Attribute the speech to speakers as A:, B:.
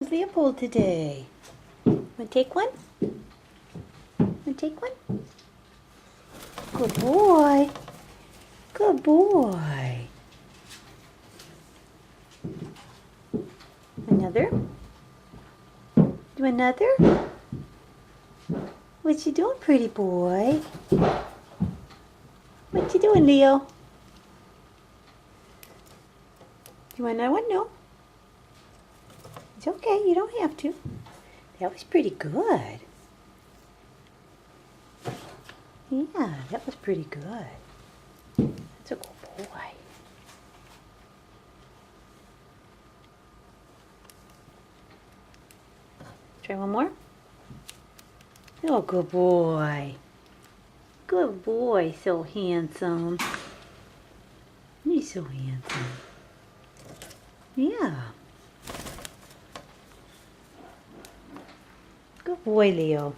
A: with Leopold today. Want to take one? Want to take one? Good boy. Good boy. Another? Do another? What you doing, pretty boy? What you doing, Leo? You want another one? No. It's okay, you don't have to. That was pretty good. Yeah, that was pretty good. That's a good boy. Try one more. Oh, good boy. Good boy, so handsome. You're so handsome. Yeah. Good boy, Leo.